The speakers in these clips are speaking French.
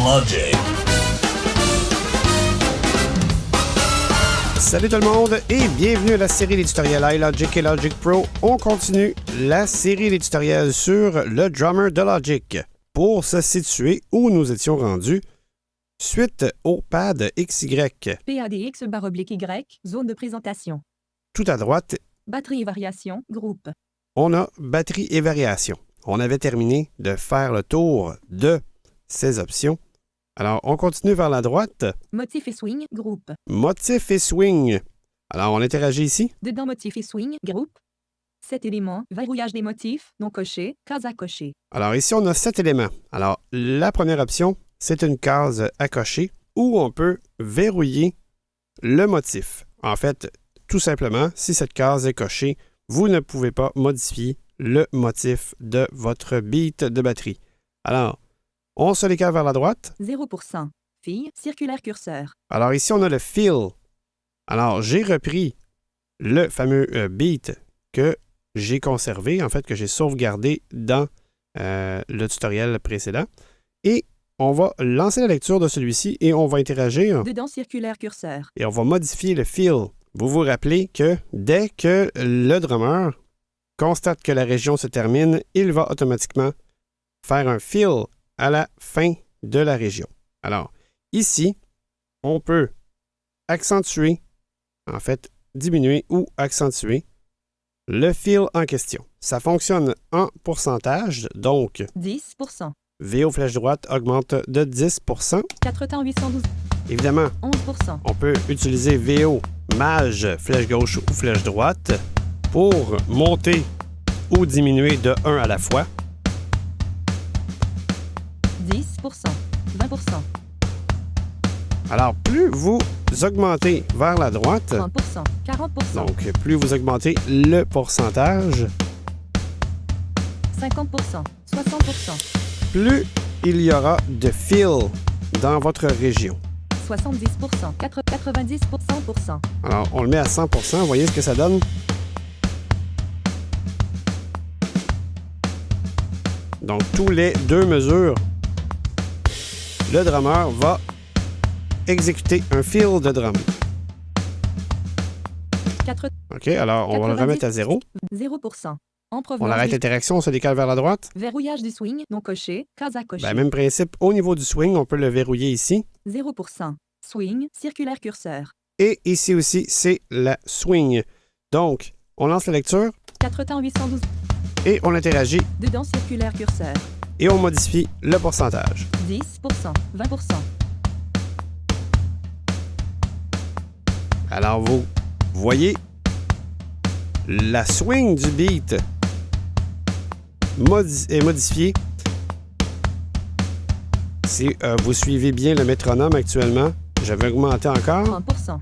Logic. Salut tout le monde et bienvenue à la série des tutoriels iLogic et Logic Pro. On continue la série des tutoriels sur le drummer de Logic pour se situer où nous étions rendus suite au pad XY. PADX/Y, zone de présentation. Tout à droite, Batterie et variation, groupe. on a batterie et variation. On avait terminé de faire le tour de ces options. Alors, on continue vers la droite. Motif et swing, groupe. Motif et swing. Alors, on interagit ici. Dedans motif et swing, groupe. 7 éléments, verrouillage des motifs, non coché, case à cocher. Alors, ici, on a 7 éléments. Alors, la première option, c'est une case à cocher où on peut verrouiller le motif. En fait, tout simplement, si cette case est cochée, vous ne pouvez pas modifier le motif de votre beat de batterie. Alors, on se décale vers la droite. 0%. Fille, circulaire curseur. Alors ici, on a le fill. Alors, j'ai repris le fameux beat que j'ai conservé, en fait, que j'ai sauvegardé dans le tutoriel précédent. Et on va lancer la lecture de celui-ci et on va interagir. Dedans circulaire curseur. Et on va modifier le fill. Vous vous rappelez que dès que le drummer constate que la région se termine, il va automatiquement faire un fill à la fin de la région. Alors, ici, on peut accentuer, en fait, diminuer ou accentuer le fill en question. Ça fonctionne en pourcentage, donc 10%. VO flèche droite augmente de 10%. 4 temps 812. Évidemment, 11%. on peut utiliser VO maj flèche gauche ou flèche droite pour monter ou diminuer de 1 à la fois. 10%. 20%. Alors, plus vous augmentez vers la droite, 30%. 40%. donc plus vous augmentez le pourcentage, 50%. 60%. plus il y aura de fill dans votre région. 70%. 90%. 100%. Alors, on le met à 100%. Voyez ce que ça donne? Donc, tous les deux mesures, le drummer va exécuter un fill de drum. 4, OK, alors on va le remettre à 0. 0%. En On provenance arrête du l'interaction, on se décale vers la droite. verrouillage du swing, non coché, case à cocher. Ben, même principe, au niveau du swing, on peut le verrouiller ici. 0%. Swing, circulaire curseur. Et ici aussi, c'est la swing. Donc, on lance la lecture 4 temps 812. et on interagit Dedans circulaire curseur. et on modifie le pourcentage. 10%. 20%. Alors, vous voyez la swing du beat est modifiée. Si vous suivez bien le métronome actuellement, je vais augmenter encore. 30%.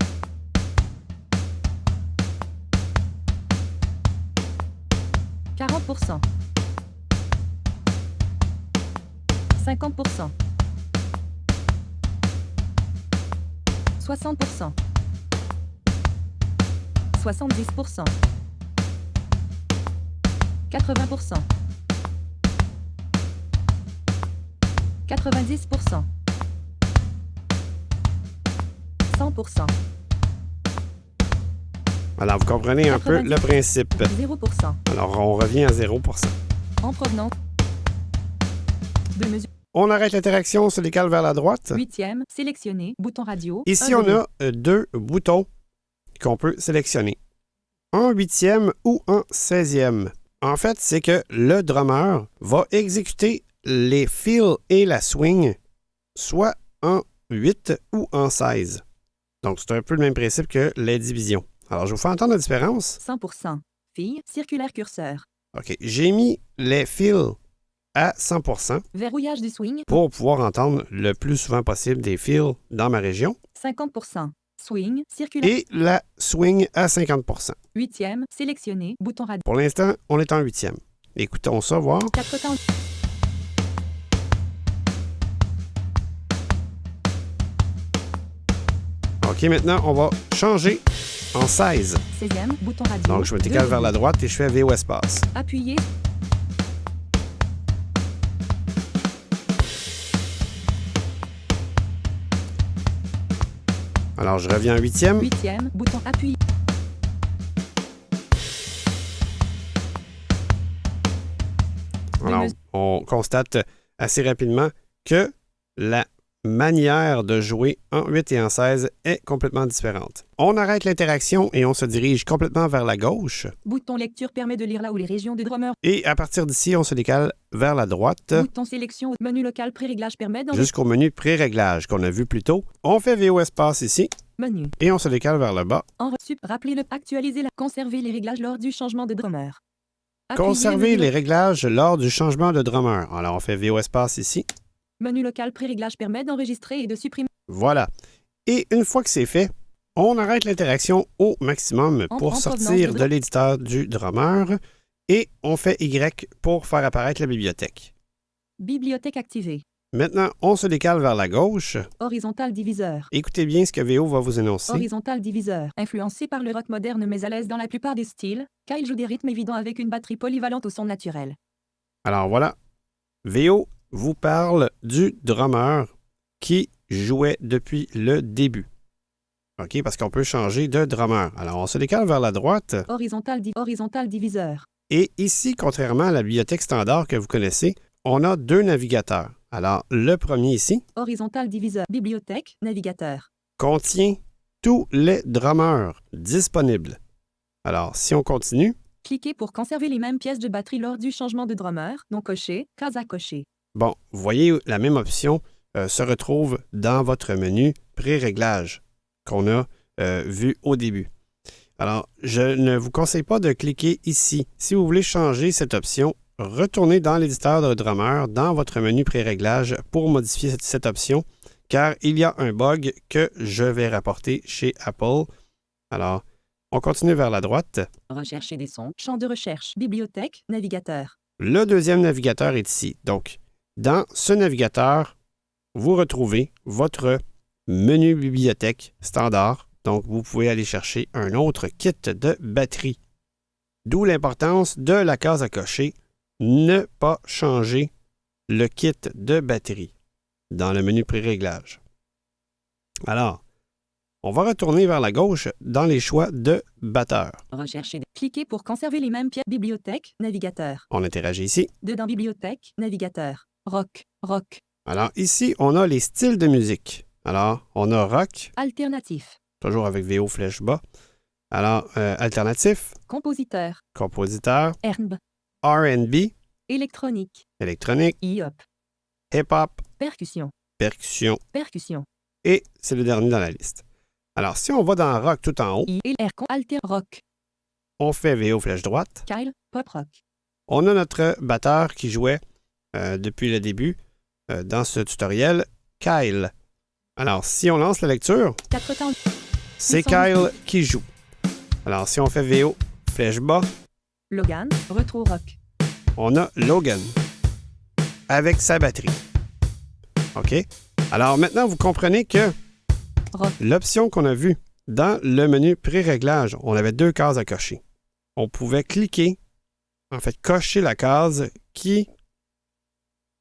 40%. 50%. 60%. 70%. 80%. 90%. 100%. Alors, vous comprenez un peu le principe. 0%. Alors, on revient à 0%. En provenance de mesure. On arrête l'interaction, on se décale vers la droite. 8e, sélectionner, bouton radio. Ici, un on volume. a deux boutons qu'on peut sélectionner. En 8e ou en 16e. En fait, c'est que le drummer va exécuter les fills et la swing soit en 8 ou en 16. Donc, c'est un peu le même principe que les divisions. Alors, je vous fais entendre la différence. 100%. Fille, circulaire curseur. OK, j'ai mis les fills à 100% Verrouillage du swing. pour pouvoir entendre le plus souvent possible des fills dans ma région 50%. Swing, circulaire. et la swing à 50%. 8e, sélectionner, bouton radio. Pour l'instant, on est en 8e. Écoutons ça, voir. 4 temps. OK, maintenant, on va changer en 16. 16e, bouton radio. Donc, je me décale Deux vers la volumes. droite et je fais VO espace. Appuyez. Alors, je reviens en 8e. 8e, bouton appui. Alors, on constate assez rapidement que la manière de jouer en 8 et en 16 est complètement différente. On arrête l'interaction et on se dirige complètement vers la gauche. Bouton lecture permet de lire là où les régions de drummer. Et à partir d'ici, on se décale vers la droite Bouton sélection au menu local pré-réglage permet jusqu'au menu pré-réglage qu'on a vu plus tôt. On fait VO espace ici menu. et on se décale vers le bas. En reçu, rappelez-le, actualiser la, conserver les réglages lors du changement de drummer. Appuyez Conserver menu les réglages lors du changement de drummer. Alors, on fait VO espace ici. Menu local pré-réglage permet d'enregistrer et de supprimer. Voilà. Et une fois que c'est fait, on arrête l'interaction au maximum En pour provenance sortir de de l'éditeur du drummer et on fait Y pour faire apparaître la bibliothèque. Bibliothèque activée. Maintenant, on se décale vers la gauche. Horizontal diviseur. Écoutez bien ce que VO va vous énoncer. Horizontal diviseur. Influencé par le rock moderne mais à l'aise dans la plupart des styles, Kyle joue des rythmes évidents avec une batterie polyvalente au son naturel. Alors voilà, VO vous parle du drummer qui jouait depuis le début. OK, parce qu'on peut changer de drummer. Alors, on se décale vers la droite. Horizontal diviseur. Et ici, contrairement à la bibliothèque standard que vous connaissez, on a deux navigateurs. Alors, le premier ici Horizontal diviseur. Bibliothèque, navigateur. contient tous les drummers disponibles. Alors, si on continue, Cliquez pour conserver les mêmes pièces de batterie lors du changement de drummer, non coché, case à cocher. bon, vous voyez, la même option se retrouve dans votre menu pré-réglage qu'on a vu au début. Alors, je ne vous conseille pas de cliquer ici. Si vous voulez changer cette option, retournez dans l'éditeur de drummer, dans votre menu pré-réglage pour modifier cette option, car il y a un bug que je vais rapporter chez Apple. Alors, on continue vers la droite. Rechercher des sons. Champ de recherche. Bibliothèque, navigateur. Le deuxième navigateur est ici. Donc, dans ce navigateur, vous retrouvez votre menu bibliothèque standard. Donc, vous pouvez aller chercher un autre kit de batterie. D'où l'importance de la case à cocher. Ne pas changer le kit de batterie dans le menu pré-réglage. Alors, on va retourner vers la gauche dans les choix de batteur. Rechercher. Cliquez pour conserver les mêmes pièces. Bibliothèque, navigateur. On interagit ici. Dedans bibliothèque, navigateur. Rock, rock. Alors, ici, on a les styles de musique. Alors, on a rock, Alternatif. toujours avec VO flèche bas. Alors, alternatif, Compositeur. compositeur, Herb. R&B, Électronique. électronique, Hip-hop. hip-hop, Percussion. percussion, Percussion. et c'est le dernier dans la liste. Alors, si on va dans rock tout en haut, I et R. Alter rock. on fait VO flèche droite. Kyle. Pop rock. On a notre batteur qui jouait depuis le début dans ce tutoriel, Kyle. Alors, si on lance la lecture, 4 temps. c'est Kyle qui joue. Alors, si on fait VO flèche bas, Logan. Retro rock. on a Logan avec sa batterie. OK? Alors maintenant, vous comprenez que Rock. l'option qu'on a vue dans le menu pré-réglage, on avait deux cases à cocher. On pouvait cliquer, en fait, cocher la case qui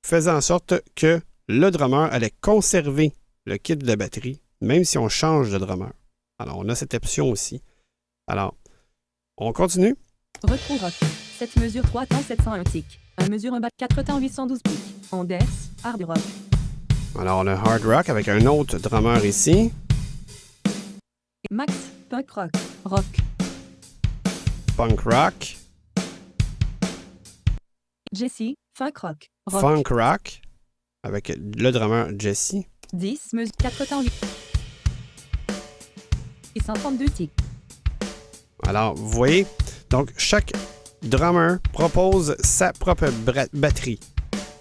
faisait en sorte que le drummer allait conserver le kit de batterie, même si on change de drummer. Alors, on a cette option aussi. Alors, on continue. Retro rock. 7 mesures 3 temps 701 tic. 1 mesure 1 bat 4 temps 812 pics. En death. Hard rock. Alors, on a hard rock avec un autre drummer ici. Max. Punk rock. Rock. Punk rock, Jesse. Funk rock. Rock. funk rock, avec le drummer Jesse. 10 mesures 4 temps 8. Et 132 tics. Alors, vous voyez, donc chaque drummer propose sa propre batterie.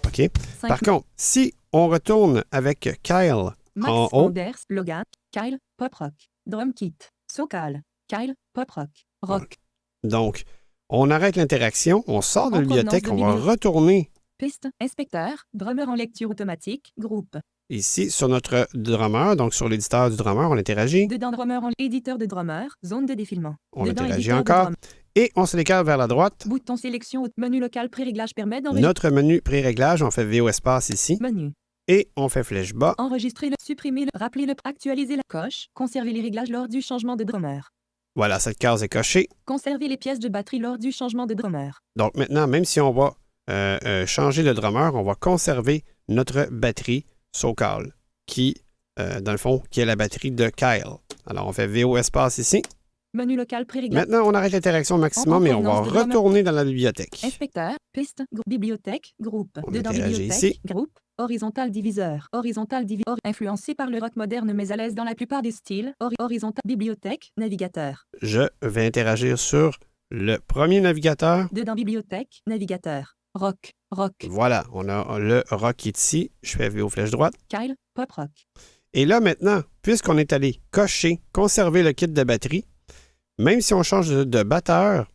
OK? 5 Par contre, si on retourne avec Kyle Max. en haut, Anders. Logan. Kyle. Pop rock. Drum kit. Sokal. Kyle. Pop rock. Rock. donc, on arrête l'interaction, on sort de En la bibliothèque, on provenance de va bibliothèque. retourner Piste. Inspecteur. Drummer en lecture automatique. Groupe. ici sur notre drummer, donc sur l'éditeur du drummer, on interagit, Dedans drummer en éditeur de drummer. Zone de défilement. on Dedans interagit éditeur de encore, drum. et on se décale vers la droite. Bouton sélection. Menu local pré-réglage permet d'enregistrer. Notre menu pré-réglage, on fait VO espace ici. Menu. Et on fait flèche bas. Enregistrer le, supprimer le, rappeler le, actualiser la coche, conserver les réglages lors du changement de drummer. Voilà, cette case est cochée. Conserver les pièces de batterie lors du changement de drummer. Donc maintenant, même si on va changer de drummer, on va conserver notre batterie SoCal, qui, dans le fond, qui est la batterie de Kyle. Alors, on fait VO espace ici. Menu local pré-réglage. Maintenant, on arrête l'interaction au maximum et on va retourner dans la bibliothèque. Inspecteur, piste, bibliothèque, groupe. On Dedans interagit bibliothèque, ici. groupe. Horizontal diviseur. Horizontal diviseur. Influencé par le rock moderne mais à l'aise dans la plupart des styles. Horizontal bibliothèque, navigateur. Je vais interagir sur le premier navigateur. Dedans bibliothèque, navigateur. Rock, rock. Voilà, on a le rock qui est ici. Je fais VO flèche droite. Kyle, pop rock. Et là, maintenant, puisqu'on est allé cocher, conserver le kit de batterie, même si on change de batteur,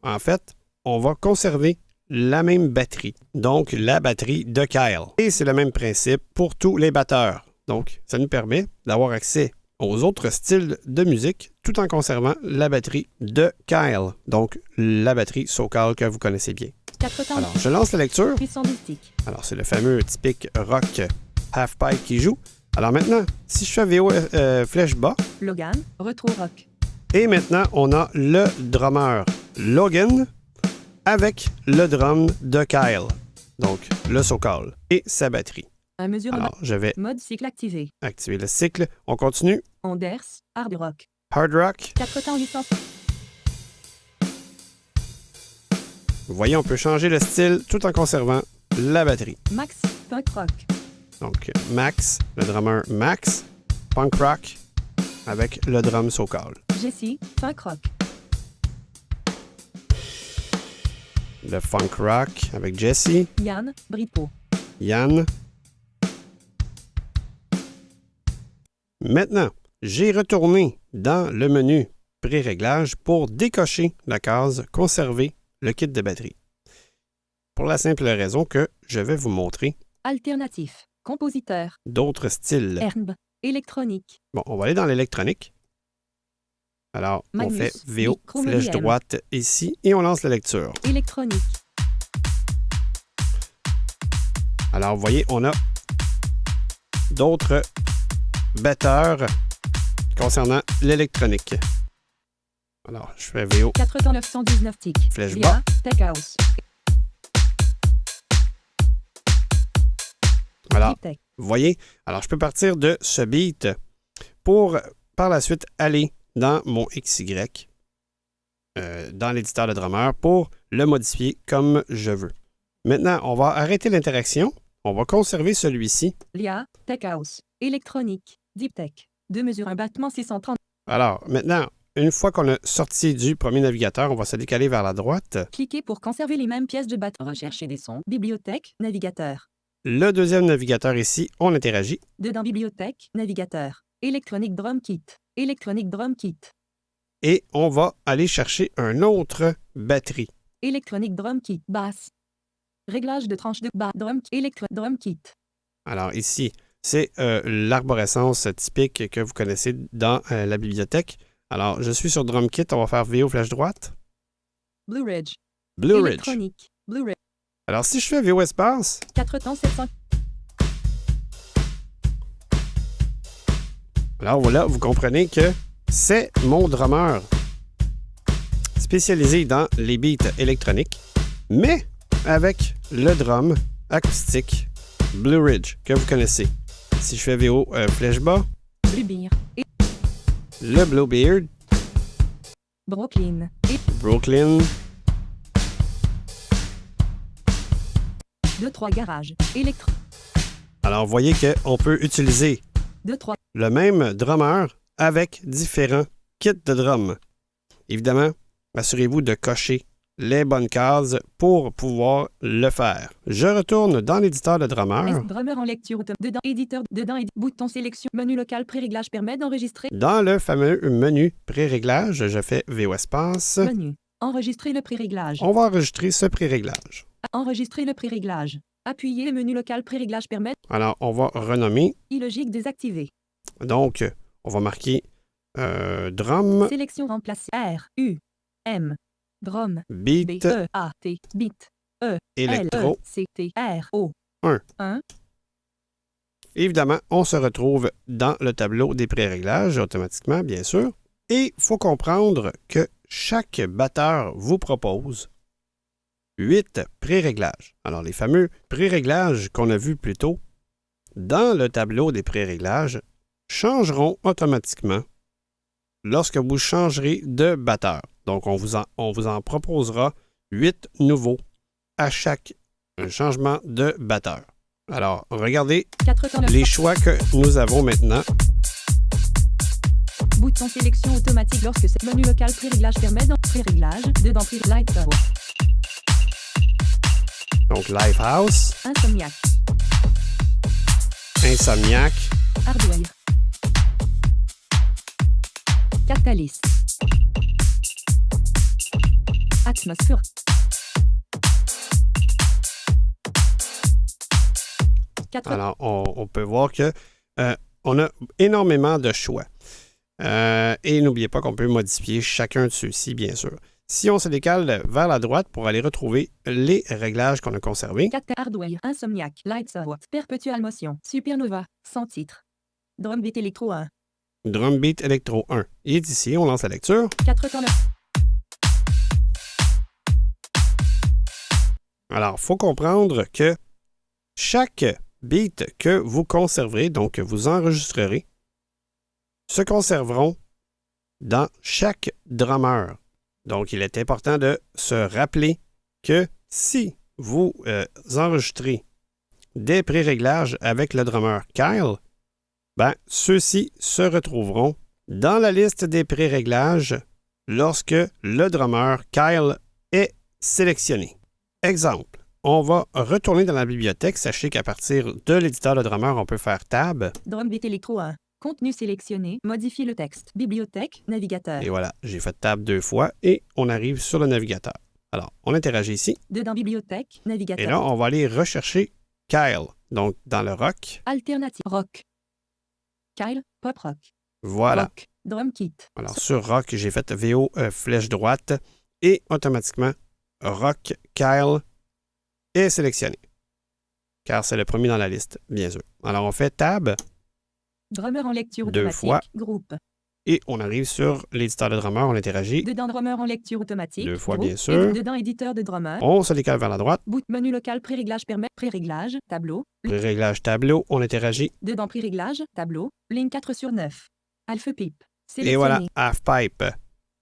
en fait, on va conserver la même batterie. Donc, la batterie de Kyle. Et c'est le même principe pour tous les batteurs. Donc, ça nous permet d'avoir accès aux autres styles de musique tout en conservant la batterie de Kyle. Donc, la batterie SoCal que vous connaissez bien. 4 temps. Alors, je lance la lecture. Puissant du stick. Alors, c'est le fameux typique rock half-pipe qui joue. Alors maintenant, si je fais VO flèche bas, Logan, retour rock. et maintenant, on a le drummer Logan avec le drum de Kyle. Donc, le SoCal et sa batterie. Un mesure Alors, je vais mode cycle activé. activer le cycle. On continue. Onders, hard rock. Hard rock. 4 temps licence. Vous voyez, on peut changer le style tout en conservant la batterie. Max, punk rock. Donc, Max, le drummer Max, punk rock avec le drum SoCal. Jesse, punk rock. Le funk rock avec Jesse, Yann, Britpop. Yann. Maintenant, j'ai retourné dans le menu pré-réglage pour décocher la case « Conserver le kit de batterie ». Pour la simple raison que je vais vous montrer Alternatif. Compositeur. d'autres styles. Herb. Électronique. Bon, on va aller dans l'électronique. Alors, Magnus, on fait VO, micro flèche modem. droite ici, et on lance la lecture. Électronique. Alors, vous voyez, on a d'autres batteurs concernant l'électronique. Alors, je fais VO, 4 temps 919 ticks. flèche Via, bas. Tech House. Voilà, Deep Tech. vous voyez. Alors, je peux partir de ce beat pour, par la suite, aller dans mon XY, dans l'éditeur de drummer, pour le modifier comme je veux. Maintenant, on va arrêter l'interaction. On va conserver celui-ci. Lia, Tech House. Électronique. Deep Tech. 2 mesures un battement 630. Alors, maintenant, une fois qu'on a sorti du premier navigateur, on va se décaler vers la droite. Cliquez pour conserver les mêmes pièces de batterie. Rechercher des sons. Bibliothèque. Navigateur. Le deuxième navigateur ici, on interagit. Dedans bibliothèque. Navigateur. Électronique Drum Kit. Électronique Drum Kit. Et on va aller chercher une autre batterie. Électronique Drum Kit. Basse. Réglage de tranche de bas. Drum Drum Kit. Alors ici, c'est l'arborescence typique que vous connaissez dans la bibliothèque. Alors, je suis sur Drum Kit, on va faire VO flèche droite. Blue Ridge. Blue Ridge. Électronique. Blue Ridge. Alors, si je fais VO espace, 4 temps 700. alors voilà, vous comprenez que c'est mon drummer spécialisé dans les beats électroniques, mais avec le drum acoustique Blue Ridge que vous connaissez. Si je fais VO flèche bas, Blue Beer. Et le Bluebeard, Brooklyn. Et Brooklyn, 2-3 garages. Électro. alors vous voyez qu'on peut utiliser 2-3. le même drummer avec différents kits de drum. Évidemment, assurez-vous de cocher les bonnes cases pour pouvoir le faire. Je retourne dans l'éditeur de drummer. Drummer en lecture auto. Dedans éditeur. Dedans bouton sélection. Menu local pré-réglage permet d'enregistrer. Dans le fameux menu pré-réglage, je fais VO espace. Menu. Enregistrer le pré-réglage. On va enregistrer ce pré-réglage. Enregistrer le pré-réglage. Appuyer le menu local pré-réglage permet. Alors, on va renommer. Illogique désactivé. Donc, on va marquer drum, Sélection remplacée. R. U. M. Drum. beat, B. E. A. T. Beat. E. L. E. électro. C. T. R. O. 1. 1. Évidemment, on se retrouve dans le tableau des pré-réglages automatiquement, bien sûr. Et il faut comprendre que chaque batteur vous propose 8 pré-réglages. Alors, les fameux pré-réglages qu'on a vus plus tôt dans le tableau des pré-réglages changeront automatiquement lorsque vous changerez de batteur. Donc, on vous en proposera 8 nouveaux à chaque changement de batteur. Alors, regardez les choix que nous avons maintenant. Bouton sélection automatique lorsque ce menu local pré-réglage permet dans pré-réglage, dedans pré-Lighthouse. Donc, Lifehouse, Insomniac, Insomniac, Hardware, Catalyst, Atmosphère. Alors, on peut voir que on a énormément de choix. Et n'oubliez pas qu'on peut modifier chacun de ceux-ci, bien sûr. Si on se décale vers la droite pour aller retrouver les réglages qu'on a conservés. Hardware, Insomniac, Lighthouse, Perpetual Motion, Supernova, sans titre. Drumbeat Electro 1. Drumbeat Electro 1. Il est ici, on lance la lecture. 4 temps. Alors, il faut comprendre que chaque beat que vous conserverez, donc que vous enregistrerez, se conserveront dans chaque drummer. Donc, il est important de se rappeler que si vous enregistrez des pré-réglages avec le drummer Kyle, ben, ceux-ci se retrouveront dans la liste des pré-réglages lorsque le drummer Kyle est sélectionné. Exemple, on va retourner dans la bibliothèque. Sachez qu'à partir de l'éditeur de drummer, on peut faire Tab. Drumbeat Electro 1. Contenu sélectionné. Modifie le texte. Bibliothèque. Navigateur. Et voilà, j'ai fait Tab 2 fois et on arrive sur le navigateur. Alors, on interagit ici. Dedans Bibliothèque. Navigateur. Et là, on va aller rechercher Kyle. Donc, dans le rock. Alternative. Rock. Kyle. Pop rock. Voilà. Rock. Drum kit. Alors, sur rock, j'ai fait VO flèche droite et automatiquement, rock Kyle est sélectionné. Car c'est le premier dans la liste, bien sûr. Alors, on fait Tab. Drummer en lecture 2 automatique. fois. Groupe. Et on arrive sur l'éditeur de drummer, on interagit. Dedans drummer en lecture automatique. 2 fois, groupe. bien sûr. Et dedans éditeur de drummer. On se décale vers la droite. Boot menu local pré-réglage permet pré-réglage. Tableau. Pré-réglage tableau, on interagit. Dedans pré-réglage. Tableau. Ligne 4 sur 9. Alpha Pipe. Et voilà, Half Pipe.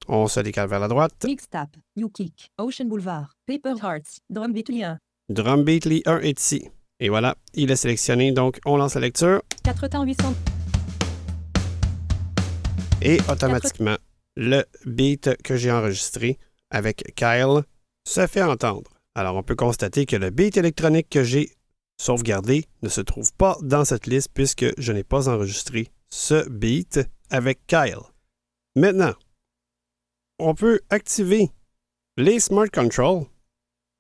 On se décale vers la droite. Mixtap. You Kick. Ocean Boulevard. Paper Hearts. Drumbeat 1. Drumbeat 1 est ici. Et voilà, il est sélectionné, donc on lance la lecture. 4 temps 800. Et automatiquement, le beat que j'ai enregistré avec Kyle se fait entendre. Alors, on peut constater que le beat électronique que j'ai sauvegardé ne se trouve pas dans cette liste puisque je n'ai pas enregistré ce beat avec Kyle. Maintenant, on peut activer les Smart Control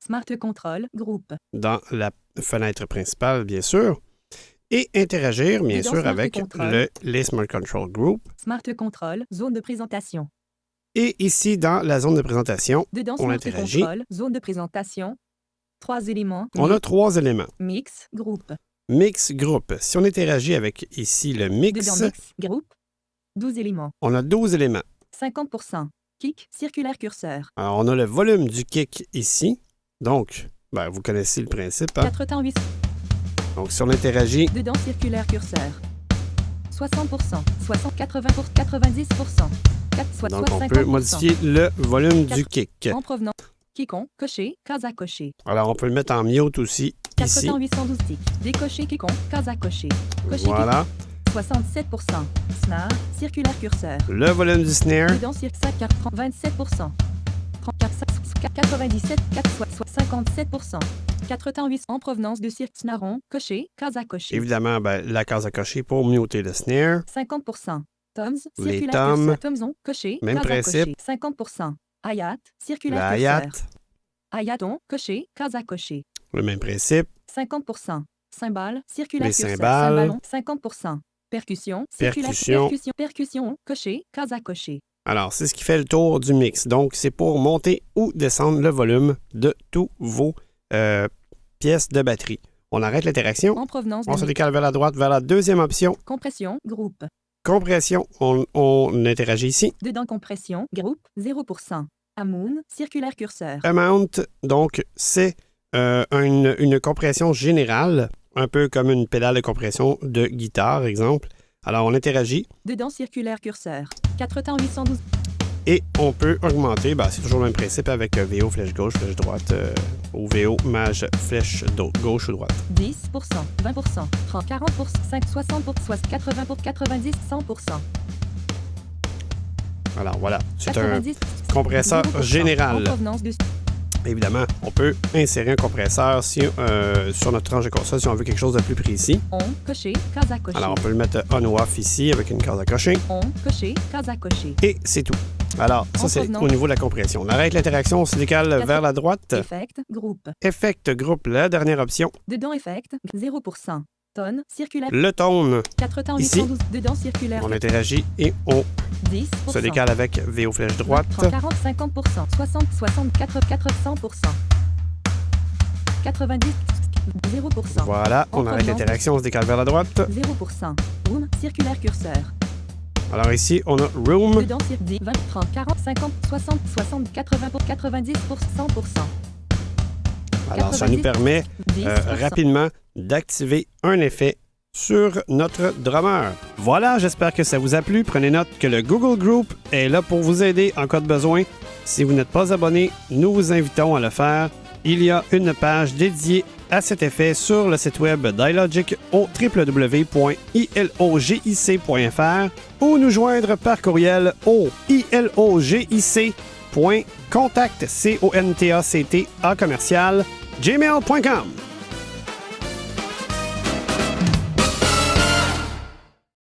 Smart Control. Groupe. dans la fenêtre principale, bien sûr, et interagir, bien Dedans sûr, Smart avec Control. les Smart Control Group. Smart Control. Zone de présentation. Et ici, dans la zone de présentation, Dedans on Smart interagit. Control. Zone de présentation. 3 éléments. On a 3 éléments. Mix. Groupe. Mix Group. Si on interagit avec ici le mix, Dedans Mix. Groupe. 12 éléments. on a 12 éléments. 50%. Kick. Circulaire curseur. Alors, on a le volume du kick ici. Donc, ben, vous connaissez le principe. Hein? 4 temps 800. Donc, si on interagit, Dedans circulaire curseur. 60%. 60. 80%. 90%. 4, soit donc on 50%. peut modifier le volume du kick. En provenance. Kickon. Coché. Case à cocher. Alors, on peut le mettre en mute aussi 4 ici. temps 812 tics. Décoché. Kickon. Case à cocher. Coché. Voilà. 67%. Snare. Circulaire curseur. Le volume du snare. Dedans cirque 27%. 34, 97, 4, soit 57%. 4 temps 8 en provenance de cirque snaron, coché, case à cocher. Évidemment, ben, la case à cocher pour muter le snare. 50%. Toms, Les circulaire toms. curseur. Tomson, coché, Même case à principe. cocher. 50%. Hayat, circulaire La hi-hat. curseur. Hayaton, coché, case à cocher. Le même principe. 50%. Cymbale, circulaire Les curseur. cymbales. Cymbalon, 50%. Percussion, circulaire Percussion. percussion, coché, case à cocher. Alors, c'est ce qui fait le tour du mix. Donc, c'est pour monter ou descendre le volume de tous vos pièces de batterie. On arrête l'interaction. En provenance On se de décale vers la droite, vers la deuxième option. compression, groupe. Compression, on interagit ici. Dedans compression, groupe, 0%. Amoun, circulaire curseur. Amount, donc, c'est une compression générale, un peu comme une pédale de compression de guitare, exemple. Alors, on interagit Dedans circulaire curseur. 4 temps 812. et on peut augmenter. C'est toujours le même principe avec VO flèche gauche, flèche droite, ou VO mage flèche gauche ou droite. 10%, 20%, 30, 40%, 5, 60%, 80%, 90%, 100%. Alors, voilà, c'est 90, un compresseur 0%, général. En provenance de Évidemment, on peut insérer un compresseur sur notre tranche de console si on veut quelque chose de plus précis. on, coché, case à cocher. Alors, on peut le mettre on ou off ici avec une case à cocher. On, coché, case à cocher. Et c'est tout. Alors, ça, En c'est provenance. au niveau de la compression. On arrête l'interaction, on se décale vers la droite. Effect, groupe. Effect groupe, la dernière option. Dedans effect, 0%. Tonne, circulaire. Le tone, 4 temps Ici. 812. Dedans circulaire. on interagit et on 10%. se décale avec VO flèche droite. 30, 40, 50%. 60, 64, 4, 100%. 90, 0%. Voilà, En on arrête provenance. l'interaction, on se décale vers la droite. 0%. Room, circulaire curseur. Alors ici, on a room. Dedans, 10, 20, 30, 40, 50, 60, 60, 80, 90%, 100%. Alors, ça nous 90, permet 10%. rapidement d'activer un effet sur notre drummer. Voilà, j'espère que ça vous a plu. Prenez note que le Google Group est là pour vous aider en cas de besoin. Si vous n'êtes pas abonné, nous vous invitons à le faire. Il y a une page dédiée à cet effet sur le site web d'iLogic au www.ilogic.fr ou nous joindre par courriel au ilogic.contact@gmail.com.